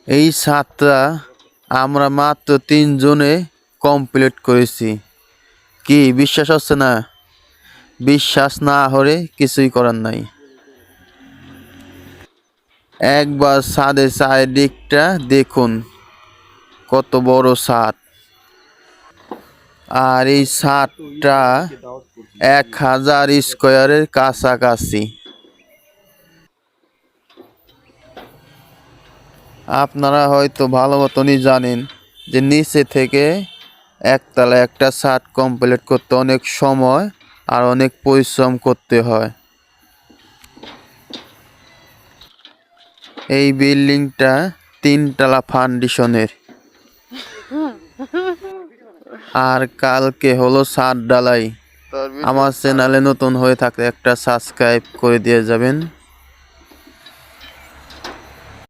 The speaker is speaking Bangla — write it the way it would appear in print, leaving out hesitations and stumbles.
এই ছাদটা আমরা মাত্র 3 জনে কমপ্লিট করেছি। কি বিশ্বাস হচ্ছে না? বিশ্বাস না হলে কিছুই করার নাই। একবার ছাদের চারিদিকটা দেখুন, কত বড় ছাদ। আর এই ছাদটা 1000 স্কোয়ারের কাছাকাছি। আপনারা হয়তো ভালো মতনই জানেন যে নিচে থেকে একতলা একটা ছাদ কমপ্লিট করতে অনেক সময় আর অনেক পরিশ্রম করতে হয়। এই বিল্ডিংটা 3 তলা ফাউন্ডেশনের। আর কালকে হলো ছাদ ঢালাই। আমার চ্যানেলে নতুন হয়ে থাকলে একটা সাবস্ক্রাইব করে দিয়ে যাবেন।